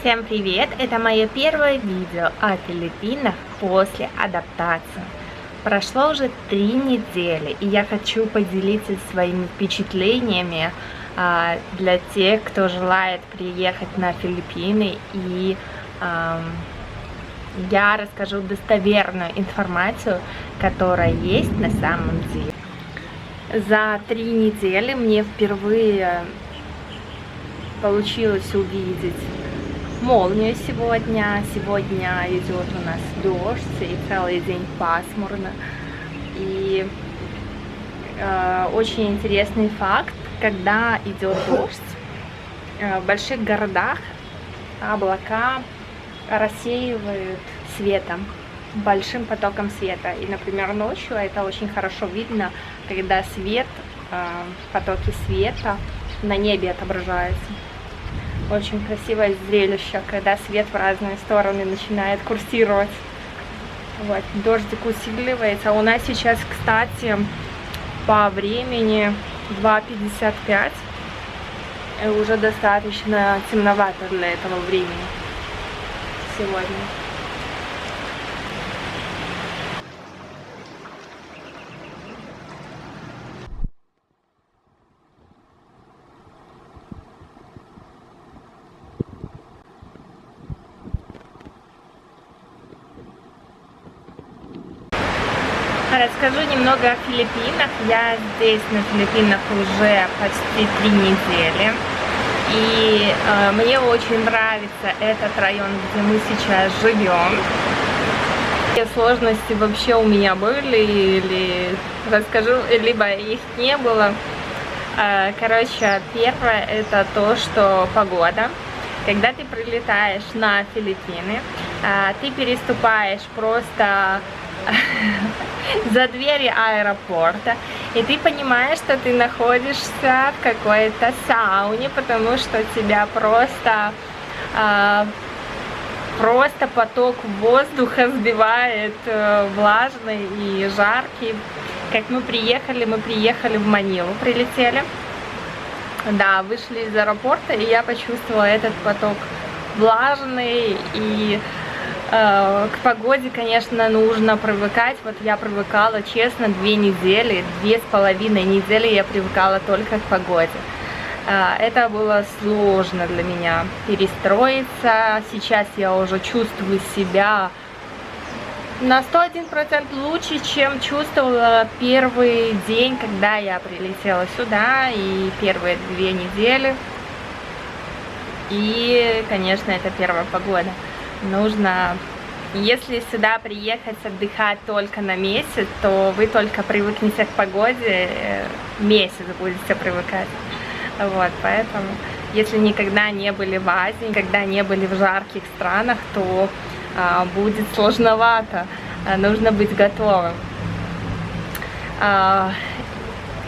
Всем привет! Это мое первое видео о Филиппинах после адаптации. Прошло уже 3 недели, и я хочу поделиться своими впечатлениями для тех, кто желает приехать на Филиппины. И я расскажу достоверную информацию, которая есть на самом деле. За 3 недели мне впервые получилось увидеть молнию сегодня. Сегодня идет у нас дождь, и целый день пасмурно. И очень интересный факт, когда идет дождь, в больших городах облака рассеивают светом, большим потоком света. И, например, ночью это очень хорошо видно, когда свет, потоки света на небе отображаются. Очень красивое зрелище, когда свет в разные стороны начинает курсировать. Вот, дождик усиливается. У нас сейчас, кстати, по времени 2:55. И уже достаточно темновато для этого времени сегодня. Расскажу немного о Филиппинах. Я здесь на Филиппинах уже почти 3 недели. И мне очень нравится этот район, где мы сейчас живем. Какие сложности вообще у меня были, или расскажу, либо их не было. Короче, первое это то, что погода. Когда ты прилетаешь на Филиппины, ты переступаешь просто за двери аэропорта, и ты понимаешь, что ты находишься в какой-то сауне, потому что тебя просто поток воздуха сбивает влажный и жаркий. Как мы приехали в Манилу, прилетели. Да, вышли из аэропорта, и я почувствовала этот поток влажный, и к погоде, конечно, нужно привыкать. Вот я привыкала, честно, 2 недели, 2,5 недели я привыкала только к погоде. Это было сложно для меня перестроиться. Сейчас я уже чувствую себя на 101% лучше, чем чувствовала первый день, когда я прилетела сюда, и первые 2 недели. И, конечно, это первая погода. Нужно, если сюда приехать отдыхать только на месяц, то вы только привыкнете к погоде, месяц будете привыкать. Вот, поэтому, если никогда не были в Азии, никогда не были в жарких странах, то будет сложновато, нужно быть готовым.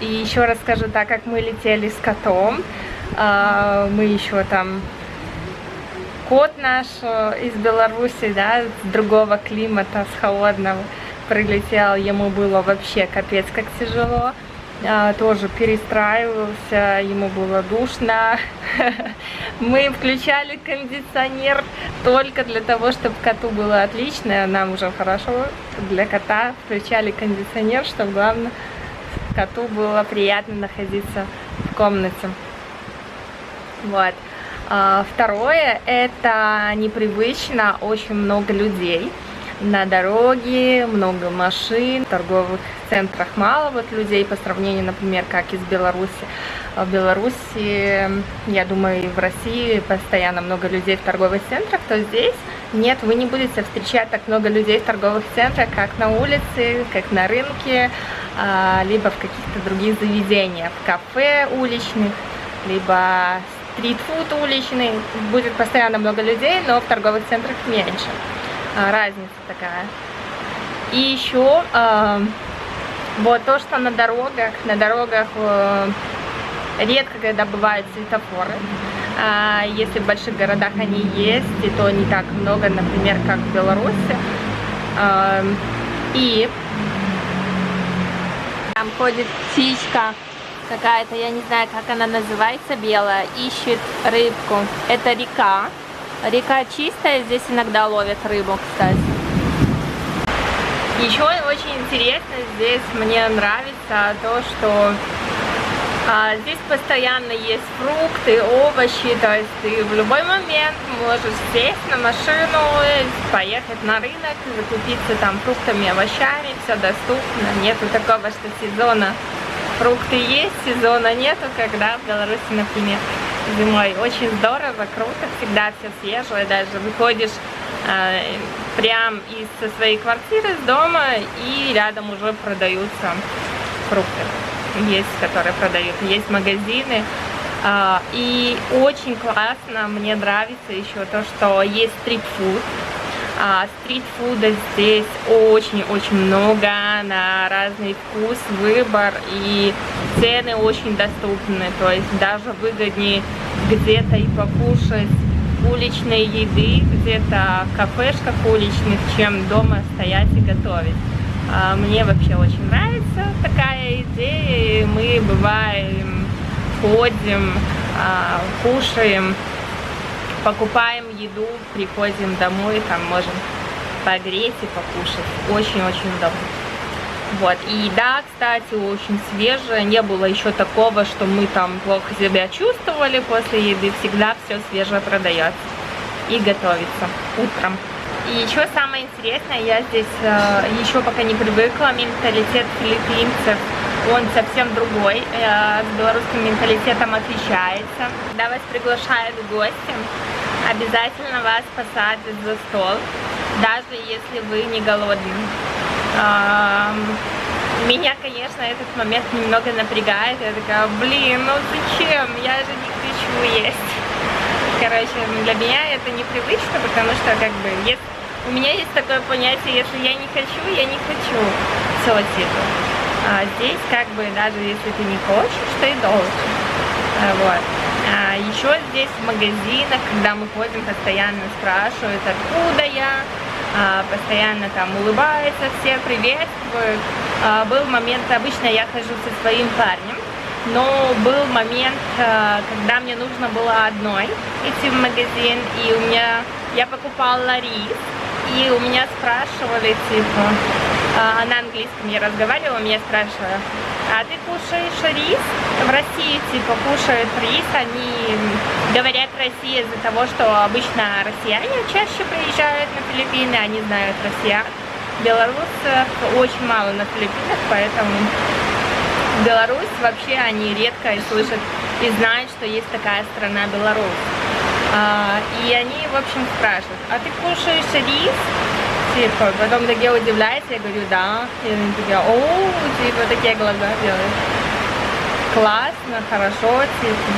И еще раз скажу, так как мы летели с котом, мы еще там, кот наш из Беларуси, да, с другого климата, с холодного, прилетел, ему было вообще капец как тяжело. Тоже перестраивался, ему было душно. Мы включали кондиционер только для того, чтобы коту было отлично, нам уже хорошо. Для кота включали кондиционер, чтобы, главное, коту было приятно находиться в комнате. Вот. Второе, это непривычно, очень много людей на дороге, много машин, в торговых центрах мало вот людей по сравнению, например, как из Беларуси. В Беларуси, я думаю, и в России постоянно много людей в торговых центрах, то здесь нет, вы не будете встречать так много людей в торговых центрах, как на улице, как на рынке, либо в каких-то других заведениях, в кафе уличных, либо стритфуд уличный. Будет постоянно много людей, но в торговых центрах меньше. Разница такая. И еще вот то, что на дорогах редко когда бывают светофоры. Если в больших городах они есть, и то не так много, например, как в Беларуси. И там ходит птичка какая-то, я не знаю, как она называется, белая, ищет рыбку. Это река. Река чистая, здесь иногда ловят рыбу, кстати. Еще очень интересно здесь, мне нравится то, что здесь постоянно есть фрукты, овощи, то есть ты в любой момент можешь сесть на машину, поехать на рынок, закупиться там фруктами, овощами, все доступно. Нету такого, что сезона фрукты есть, сезона нету, когда в Беларуси, например, зимой. Очень здорово, круто, всегда все свежее, даже выходишь прям со своей квартиры, с дома, и рядом уже продаются фрукты. Есть, которые продают, есть магазины. И очень классно, мне нравится еще то, что есть стритфуд. Стритфуда здесь очень-очень много, на разный вкус, выбор, и цены очень доступны, то есть даже выгоднее где-то и покушать уличной еды, где-то в кафешках уличных, чем дома стоять и готовить. Мне вообще очень нравится такая идея, и мы бываем, ходим, кушаем, покупаем еду, приходим домой, там можем погреть и покушать. Очень-очень удобно. Вот. И да, кстати, очень свежее. Не было еще такого, что мы там плохо себя чувствовали после еды. Всегда все свежее продается и готовится утром. И еще самое интересное, я здесь еще пока не привыкла, менталитет филиппинцев, он совсем другой, с белорусским менталитетом отличается. Когда вас приглашают в гости, обязательно вас посадят за стол, даже если вы не голодны. Меня, конечно, этот момент немного напрягает. Я такая, блин, ну зачем? Я же не хочу есть. Короче, для меня это непривычно, потому что как бы у меня есть такое понятие, если я не хочу, я не хочу. Все, типа. Здесь как бы даже если ты не хочешь, ты должен. Вот. Еще здесь в магазинах, когда мы ходим, постоянно спрашивают, откуда я. Постоянно там улыбаются, все приветствуют. Был момент, обычно я хожу со своим парнем, но был момент, когда мне нужно было одной идти в магазин, и я покупала рис, и у меня спрашивали, типа, на английском я разговаривала, меня спрашивали, а ты кушаешь рис? В России, типа, кушают рис, они говорят Россия из-за того, что обычно россияне чаще приезжают на Филиппины, они знают россиян. Белорусов очень мало на Филиппинах, поэтому Беларусь вообще они редко и слышат и знают, что есть такая страна Беларусь. И они, в общем, спрашивают, а ты кушаешь рис? Типа, потом такие удивляются, я говорю, да. И они такие, о, типа, такие глаза делают. Классно, хорошо, типа.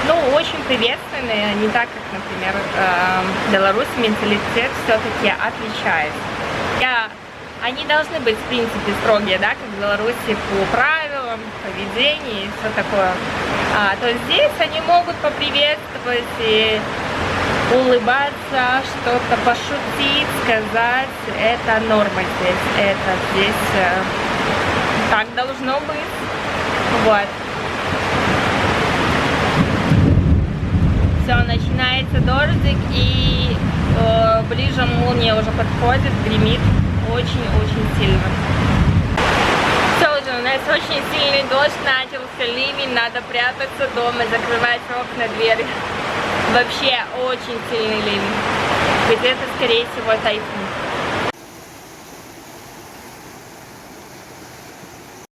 Ну, очень приветственные, не так, как, например, Беларусь, менталитет все-таки отличается. Они должны быть, в принципе, строгие, да, как в Беларуси, по правилам, поведению и все такое. То здесь они могут поприветствовать и улыбаться, что-то пошутить, сказать. Это норма здесь. Это здесь так должно быть. Вот. Все, начинается дождик, и ближе молния уже подходит, гремит очень-очень сильно. Все уже, у нас очень сильный дождь начался, ливень, надо прятаться дома, закрывать окна, двери. Вообще очень сильный ливень. Где-то, скорее всего, тайфун.